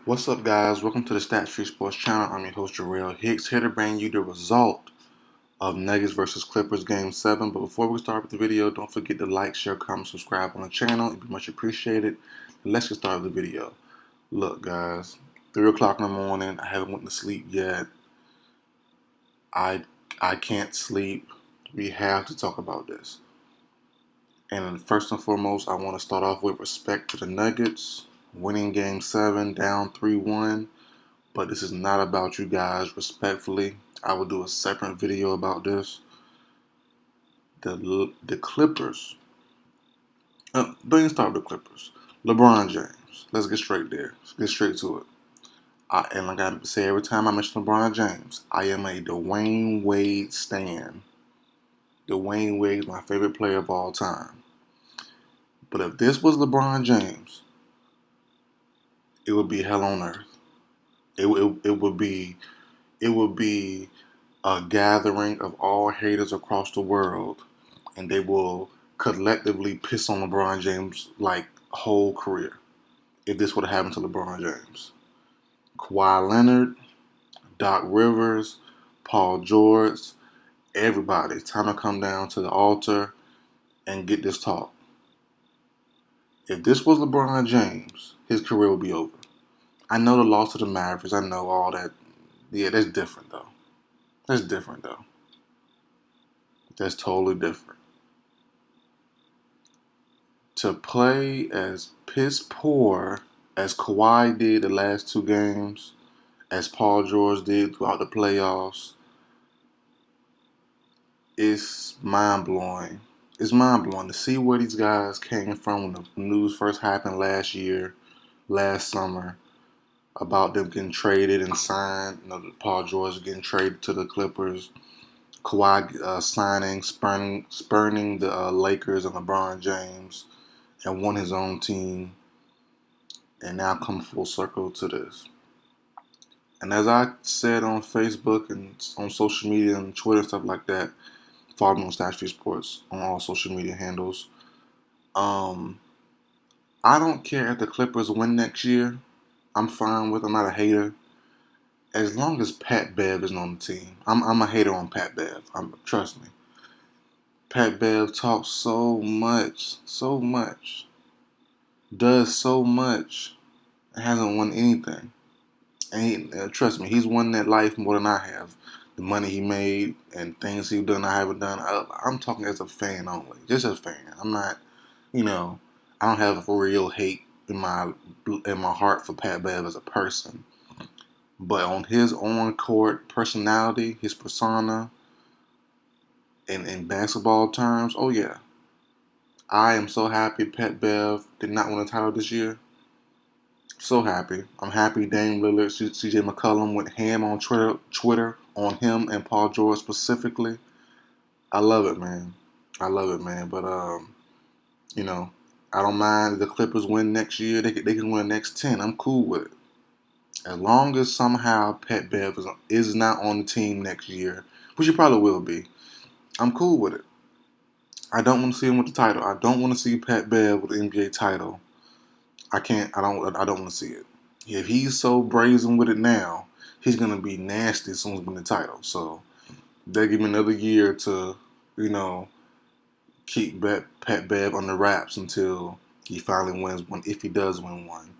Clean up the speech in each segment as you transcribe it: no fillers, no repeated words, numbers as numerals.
What's up, guys? Welcome to the Stat Street Sports channel. I'm your host, Jarrell Hicks, here to bring you the result of Nuggets versus Clippers Game 7. But before we start with the video, don't forget to like, share, comment, subscribe on the channel. It'd be much appreciated. Let's get started with the video. Look, guys, 3 o'clock in the morning. I haven't went to sleep yet. I can't sleep. We have to talk about this. And first and foremost, I want to start off with respect to the Nuggets. Winning Game 7, down 3-1. But this is not about you guys, respectfully. I will do a separate video about this. The Clippers. Don't even start with the Clippers. LeBron James. Let's get straight there. Let's get straight to it. And like I say every time I mention LeBron James, I am a Dwayne Wade stan. Dwayne Wade is my favorite player of all time. But if this was LeBron James, it would be hell on earth. It would be a gathering of all haters across the world, and they will collectively piss on LeBron James like whole career if this would have happened to LeBron James. Kawhi Leonard, Doc Rivers, Paul George, everybody, it's time to come down to the altar and get this talk. If this was LeBron James, his career would be over. I know the loss to the Mavericks, I know all that. Yeah, that's different though. That's different though. That's totally different. To play as piss poor as Kawhi did the last two games, as Paul George did throughout the playoffs, it's mind-blowing. It's mind-blowing to see where these guys came from when the news first happened last summer, about them getting traded and signed. Paul George getting traded to the Clippers, Kawhi signing, spurning the Lakers and LeBron James, and won his own team, and now come full circle to this. And as I said on Facebook and on social media and Twitter and stuff like that, follow me on Stat Street Sports on all social media handles. I don't care if the Clippers win next year. I'm fine with it. I'm not a hater. As long as Pat Bev isn't on the team. I'm a hater on Pat Bev. Trust me. Pat Bev talks so much, does so much, and hasn't won anything. And trust me, he's won that life more than I have. The money he made and things he's done I haven't done. I'm talking as a fan only, just a fan. I'm not, I don't have a real hate in my heart for Pat Bev as a person. But on his on-court personality, his persona, in basketball terms, oh yeah. I am so happy Pat Bev did not win a title this year. So happy. I'm happy Dame Lillard, CJ McCollum went ham on Twitter on him and Paul George specifically. I love it, man. I love it, man. But I don't mind if the Clippers win next year. They can win the next 10. I'm cool with it. As long as somehow Pat Bev is not on the team next year, which he probably will be, I'm cool with it. I don't want to see him with the title. I don't want to see Pat Bev with the NBA title. I can't. I don't want to see it. If he's so brazen with it now, he's gonna be nasty as soon as he wins the title. So they give him another year to, keep Pat Bev on the wraps until he finally wins one, if he does win one.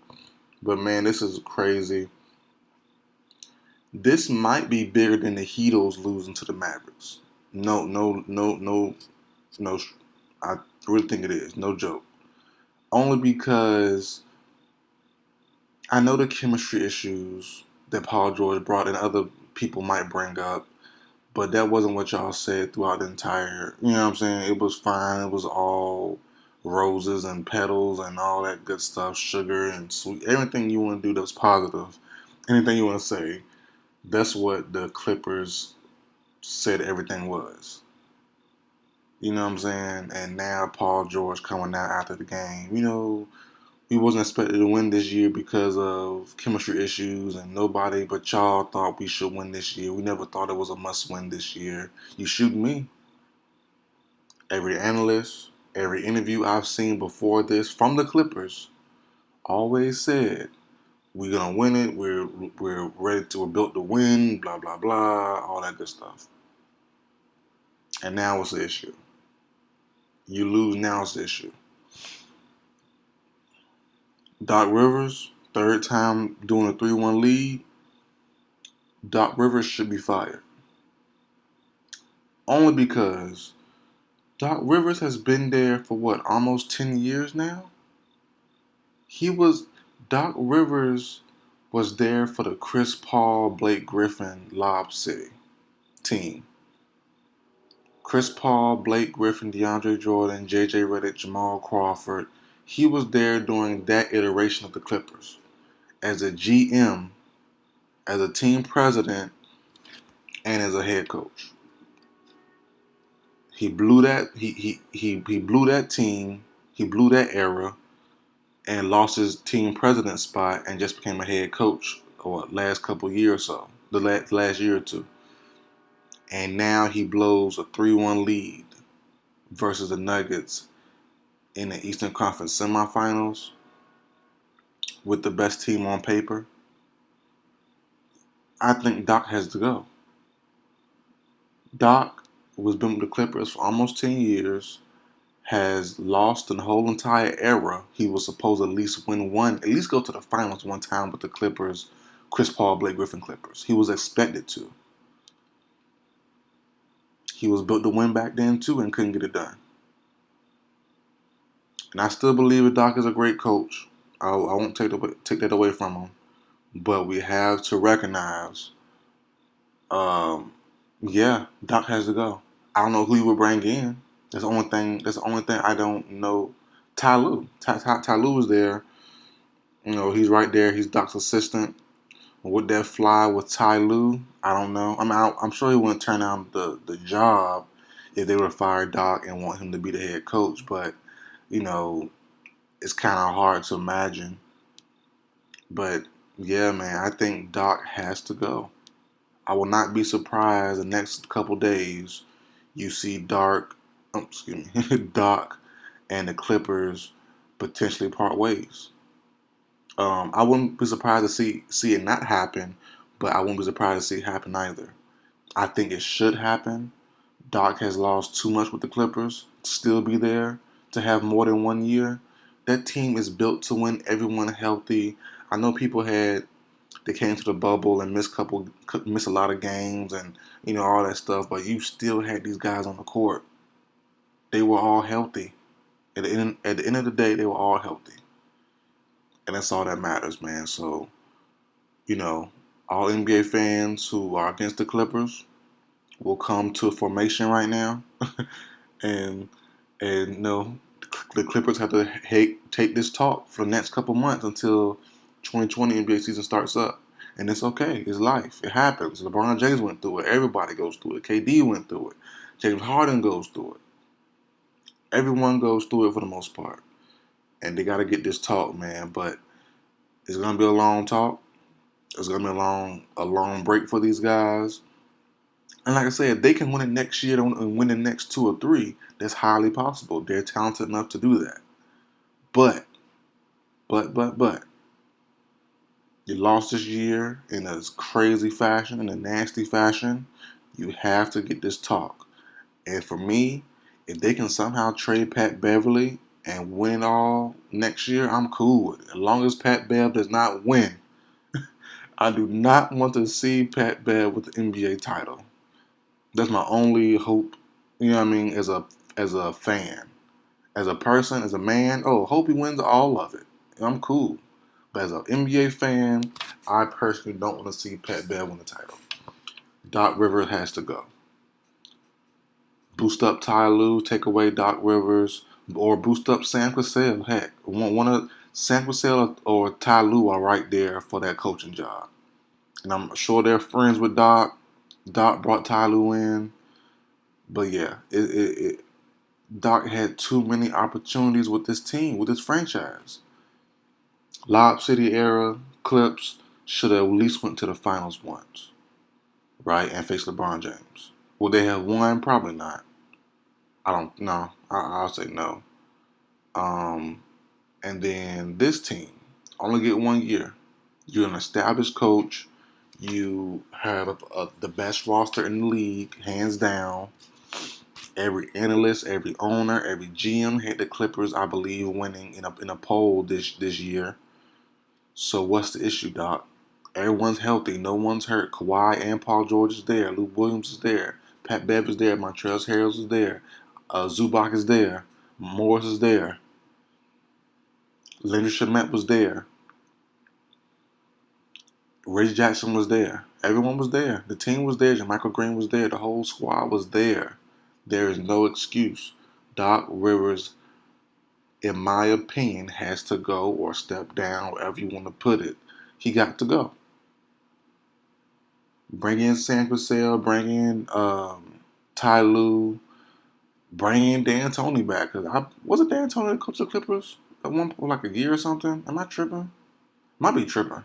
But man, this is crazy. This might be bigger than the Heatles losing to the Mavericks. No. I really think it is. No joke. Only because I know the chemistry issues that Paul George brought and other people might bring up, but that wasn't what y'all said throughout the entire, you know what I'm saying? It was fine. It was all roses and petals and all that good stuff, sugar and sweet, everything you want to do that's positive, anything you want to say, that's what the Clippers said everything was. You know what I'm saying? And now Paul George coming out after the game. We wasn't expected to win this year because of chemistry issues, and nobody but y'all thought we should win this year. We never thought it was a must-win this year. You shoot me. Every analyst, every interview I've seen before this from the Clippers always said We're gonna win it. We're ready to. We're built to win. Blah blah blah. All that good stuff. And now what's the issue? You lose. Now it's the issue. Doc Rivers, third time doing a 3-1 lead. Doc Rivers should be fired. Only because Doc Rivers has been there for what, almost 10 years now? He was Doc Rivers was there for the Chris Paul, Blake Griffin, Lob City team. Chris Paul, Blake Griffin, DeAndre Jordan, JJ Redick, Jamal Crawford. He was there during that iteration of the Clippers as a GM, as a team president, and as a head coach. He blew that he blew that team, he blew that era, and lost his team president spot and just became a head coach or last couple years or so, the last year or two. And now he blows a 3-1 lead versus the Nuggets in the Eastern Conference semifinals with the best team on paper. I think Doc has to go. Doc was been with the Clippers for almost 10 years, has lost the whole entire era. He was supposed to at least win one, at least go to the finals one time with the Clippers, Chris Paul, Blake Griffin Clippers. He was expected to. He was built to win back then too and couldn't get it done. And I still believe that Doc is a great coach. I won't take that away from him. But we have to recognize, um, yeah, Doc has to go. I don't know who you would bring in. That's the only thing. That's the only thing I don't know. Ty Lue. Ty Lue was there. You know, he's right there. He's Doc's assistant. Would that fly with Ty Lue? I don't know. I mean, I'm sure he wouldn't turn down the job if they were to fire Doc and want him to be the head coach. But you know, it's kind of hard to imagine. But yeah, man, I think Doc has to go. I will not be surprised the next couple days you see Doc and the Clippers potentially part ways. I wouldn't be surprised to see it not happen, but I wouldn't be surprised to see it happen either. I think it should happen. Doc has lost too much with the Clippers to still be there to have more than 1 year. That team is built to win. Everyone healthy. I know people they came to the bubble and missed a lot of games and all that stuff, but you still had these guys on the court. They were all healthy. At the end of the day, they were all healthy, and that's all that matters, man. So you know, all NBA fans who are against the Clippers will come to a formation right now, and the Clippers have to take this talk for the next couple months until 2020 NBA season starts up. And it's okay. It's life. It happens. LeBron James went through it. Everybody goes through it. KD went through it. James Harden goes through it. Everyone goes through it for the most part. And they got to get this talk, man. But it's going to be a long talk. It's going to be a long break for these guys. And like I said, if they can win it next year and win the next 2 or 3, that's highly possible. They're talented enough to do that. But, you lost this year in a crazy fashion, in a nasty fashion. You have to get this talk. And for me, if they can somehow trade Pat Beverly and win it all next year, I'm cool with it. As long as Pat Bev does not win, I do not want to see Pat Bev with the NBA title. That's my only hope. You know what I mean? As a fan, as a person, as a man. Oh, hope he wins all of it. I'm cool. But as an NBA fan, I personally don't want to see Pat Bev win the title. Doc Rivers has to go. Boost up Ty Lue, take away Doc Rivers, or boost up Sam Cassell. Heck, one of Sam Cassell or Ty Lue are right there for that coaching job. And I'm sure they're friends with Doc. Doc brought Ty Lue in. But yeah, Doc had too many opportunities with this team, with this franchise. Lob City era Clips should have at least went to the finals once, right, and faced LeBron James. Would they have won? Probably not. I don't know. I'll say no. And then this team only get 1 year. You're an established coach. You have the best roster in the league, hands down. Every analyst, every owner, every GM had the Clippers, I believe, winning in a poll this year. So what's the issue, Doc? Everyone's healthy. No one's hurt. Kawhi and Paul George is there. Lou Williams is there. Pat Bev is there. Montrezl Harrell is there. Zubac is there. Morris is there. Leonard Shamet was there. Reggie Jackson was there. Everyone was there. The team was there. Michael Green was there. The whole squad was there. There is no excuse. Doc Rivers, in my opinion, has to go or step down, wherever you want to put it. He got to go. Bring in Sam Cassell, bring in Ty Lue, bring in Dan Tony back. Wasn't Dan Tony the coach of the Clippers at one point, like a year or something? Am I tripping? Might be tripping.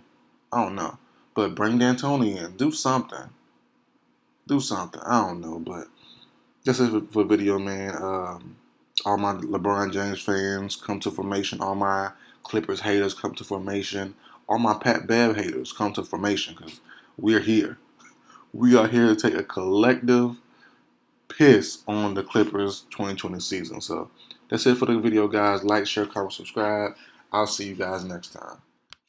I don't know. But bring Dan Tony in. Do something. Do something. I don't know. But this is for video, man. All my LeBron James fans come to formation. All my Clippers haters come to formation. All my Pat Bev haters come to formation because we're here. We are here to take a collective piss on the Clippers 2020 season. So that's it for the video, guys. Like, share, comment, subscribe. I'll see you guys next time.